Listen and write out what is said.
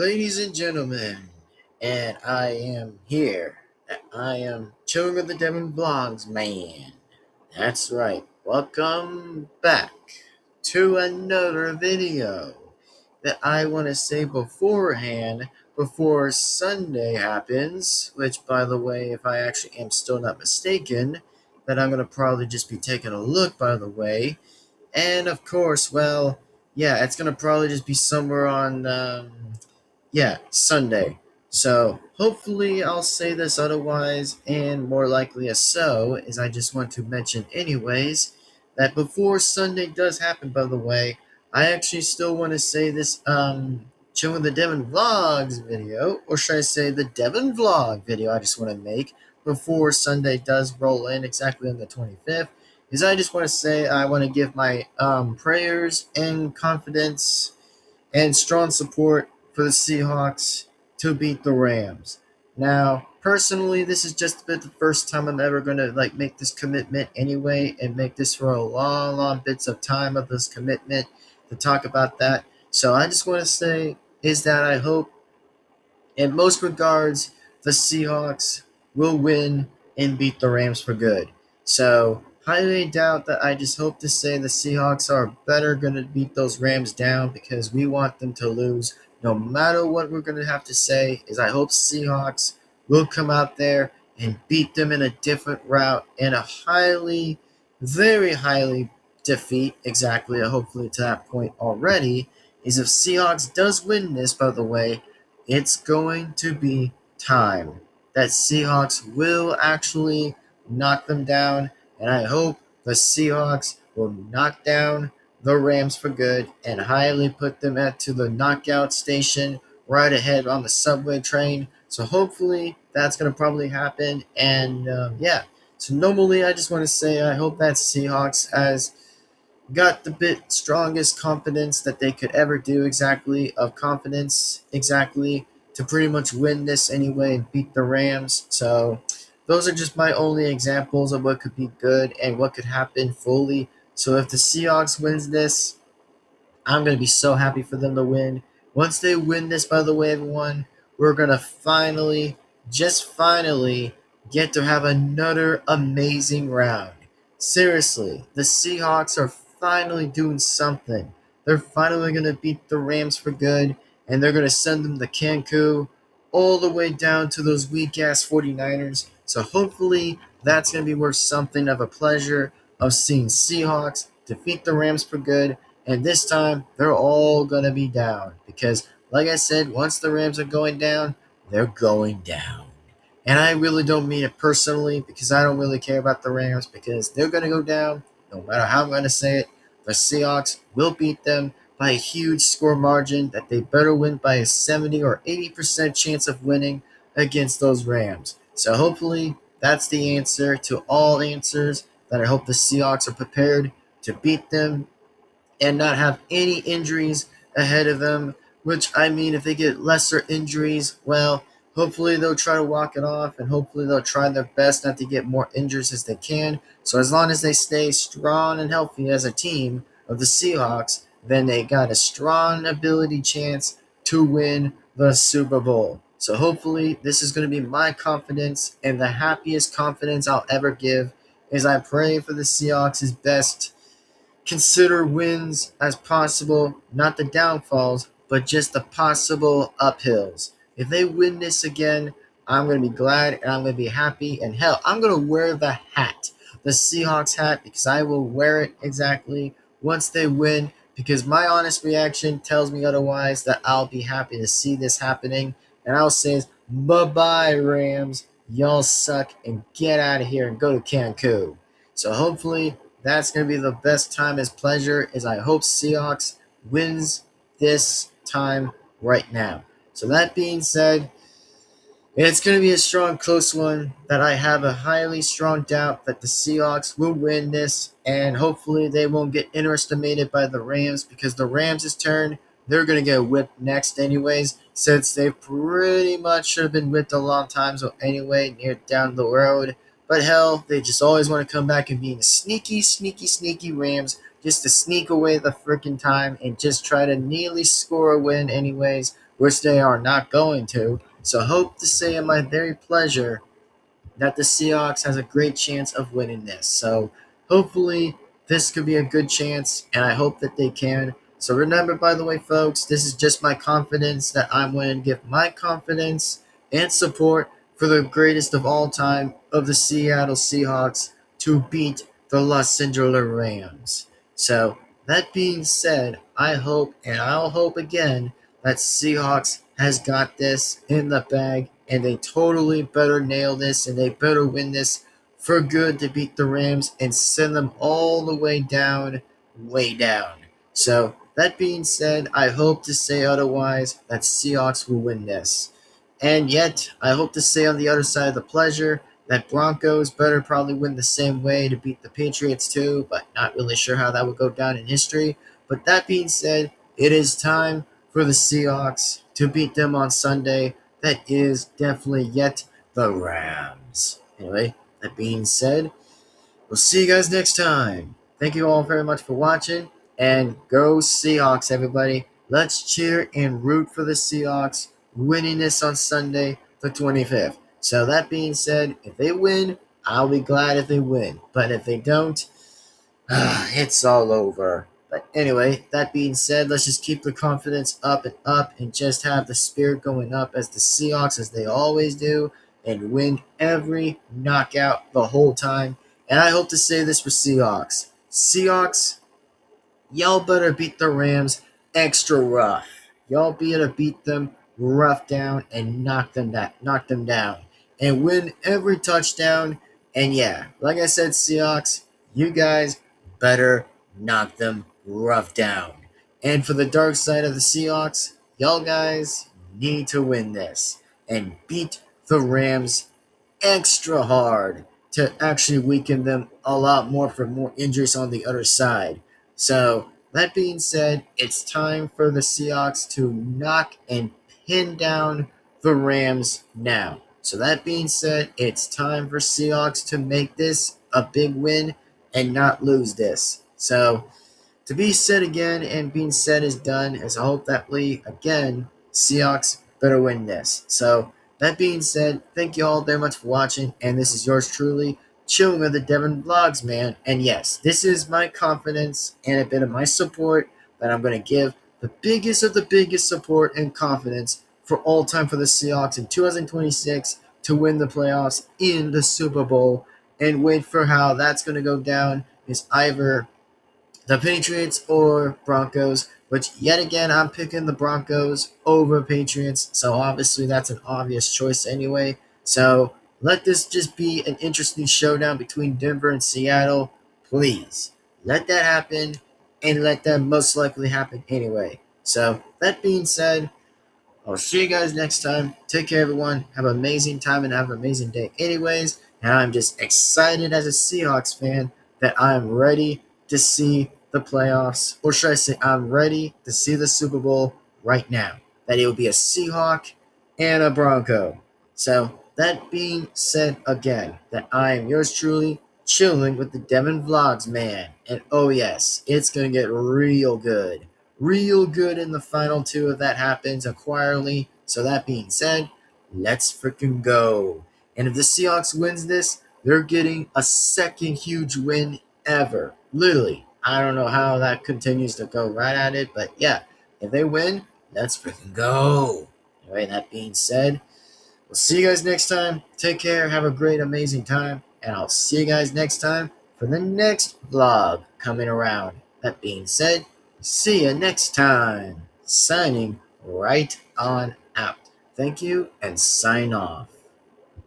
Ladies and gentlemen, and I am here. I am chilling with the Devin-Vlogs, man. That's right. Welcome back to another video that I want to say beforehand, before Sunday happens, which, by the way, if I actually am still not mistaken, that I'm going to probably just be taking a look, by the way. And, of course, well, yeah, it's going to probably just be somewhere on, yeah, Sunday. So hopefully I'll say this otherwise, and more likely as so, is I just want to mention anyways, that before Sunday does happen, by the way, I actually still want to say this, showing the Devin Vlogs video, or should I say the Devin Vlog video I just want to make before Sunday does roll in exactly on the 25th, is I just want to say I want to give my prayers and confidence and strong support for the Seahawks to beat the Rams. Now, personally, this is just about the first time I'm ever gonna make this commitment anyway, and make this for a long, long bits of time of this commitment to talk about that. So I just want to say is that I hope, in most regards, the Seahawks will win and beat the Rams for good. So, highly doubt that. I just hope to say the Seahawks are better going to beat those Rams down because we want them to lose. No matter what we're going to have to say, is I hope Seahawks will come out there and beat them in a different route in a highly, very highly defeat. Exactly, hopefully to that point already. Is if Seahawks does win this, by the way, it's going to be time that Seahawks will actually knock them down, and I hope the Seahawks will knock down the Rams for good and highly put them to the knockout station right ahead on the subway train. So hopefully that's going to probably happen, and yeah. So normally I just want to say I hope that Seahawks as got the bit strongest confidence that they could ever do, exactly, of confidence, exactly, to pretty much win this anyway and beat the Rams. So those are just my only examples of what could be good and what could happen fully. So if the Seahawks wins this, I'm going to be so happy for them to win. Once they win this, by the way, everyone, we're going to finally, just finally, get to have another amazing round. Seriously, the Seahawks are finally doing something. They're finally going to beat the Rams for good, and they're going to send them to Cancun all the way down to those weak-ass 49ers. So hopefully that's going to be worth something of a pleasure of seeing Seahawks defeat the Rams for good, and this time, they're all going to be down. Because, like I said, once the Rams are going down, they're going down. And I really don't mean it personally because I don't really care about the Rams because they're going to go down no matter how I'm going to say it. The Seahawks will beat them by a huge score margin that they better win by a 70 or 80% chance of winning against those Rams. So hopefully that's the answer to all answers, that I hope the Seahawks are prepared to beat them and not have any injuries ahead of them, which, I mean, if they get lesser injuries, well, hopefully they'll try to walk it off, and hopefully they'll try their best not to get more injuries as they can. So as long as they stay strong and healthy as a team of the Seahawks, then they got a strong ability chance to win the Super Bowl. So hopefully this is going to be my confidence, and the happiest confidence I'll ever give is I pray for the Seahawks' best consider wins as possible, not the downfalls, but just the possible uphills. If they win this again, I'm going to be glad and I'm going to be happy. And hell, I'm going to wear the hat, the Seahawks hat, because I will wear it exactly once they win. Because my honest reaction tells me otherwise, that I'll be happy to see this happening. And I'll say, bye-bye, Rams. Y'all suck, and get out of here and go to Cancun. So hopefully that's going to be the best time as pleasure, as I hope Seahawks wins this time right now. So that being said, it's going to be a strong, close one that I have a highly strong doubt that the Seahawks will win this, and hopefully they won't get underestimated by the Rams, because the Rams' turn, they're going to get whipped next anyways, since they pretty much should have been whipped a long time so anyway, near down the road. But hell, they just always want to come back and being sneaky, sneaky, sneaky Rams just to sneak away the freaking time and just try to nearly score a win anyways, which they are not going to. So hope to say in my very pleasure that the Seahawks has a great chance of winning this. So hopefully this could be a good chance, and I hope that they can. So remember, by the way, folks, this is just my confidence that I'm going to give my confidence and support for the greatest of all time of the Seattle Seahawks to beat the Los Angeles Rams. So that being said, I hope, and I'll hope again, that Seahawks has got this in the bag, and they totally better nail this, and they better win this for good to beat the Rams and send them all the way down, way down. So that being said, I hope to say otherwise that Seahawks will win this. And yet, I hope to say on the other side of the pleasure that Broncos better probably win the same way to beat the Patriots too, but not really sure how that would go down in history. But that being said, it is time for the Seahawks to beat them on Sunday. That is definitely yet the Rams. Anyway, that being said, we'll see you guys next time. Thank you all very much for watching, and go Seahawks, everybody. Let's cheer and root for the Seahawks winning this on Sunday, the 25th. So that being said, if they win, I'll be glad if they win. But if they don't, it's all over. But anyway, that being said, let's just keep the confidence up and just have the spirit going up as the Seahawks, as they always do, and win every knockout the whole time. And I hope to say this for Seahawks. Seahawks, y'all better beat the Rams extra rough. Y'all better beat them rough down and knock them down. And win every touchdown. And yeah, like I said, Seahawks, you guys better knock them rough down. And for the dark side of the Seahawks, y'all guys need to win this and beat the Rams extra hard to actually weaken them a lot more for more injuries on the other side. So, that being said, it's time for the Seahawks to knock and pin down the Rams now. So, that being said, it's time for Seahawks to make this a big win and not lose this. So, to be said again and being said is done, as I hope that we, again, Seahawks better win this. So, that being said, thank you all very much for watching, and this is yours truly, chilling with the Devin-Vlogs, man. And yes, this is my confidence and a bit of my support that I'm going to give the biggest of the biggest support and confidence for all time for the Seahawks in 2026 to win the playoffs in the Super Bowl. And wait for how that's going to go down is either the Patriots or Broncos, which yet again I'm picking the Broncos over Patriots, so obviously that's an obvious choice anyway. So let this just be an interesting showdown between Denver and Seattle. Please let that happen, and let that most likely happen anyway. So that being said, I'll see you guys next time. Take care, everyone. Have an amazing time and have an amazing day anyways. And I'm just excited as a Seahawks fan that I'm ready to see the playoffs. Or should I say I'm ready to see the Super Bowl right now. That it will be a Seahawk and a Bronco. So that being said again, that I am yours truly, chilling with the Devin-Vlogs, man. And oh yes, it's going to get real good. Real good in the final two if that happens acquiredly. So that being said, let's freaking go. And if the Seahawks wins this, they're getting a second huge win ever. Literally. I don't know how that continues to go right at it, but yeah, if they win, let's freaking go. Anyway, that being said, we'll see you guys next time. Take care. Have a great, amazing time. And I'll see you guys next time for the next vlog coming around. That being said, see you next time. Signing right on out. Thank you and sign off.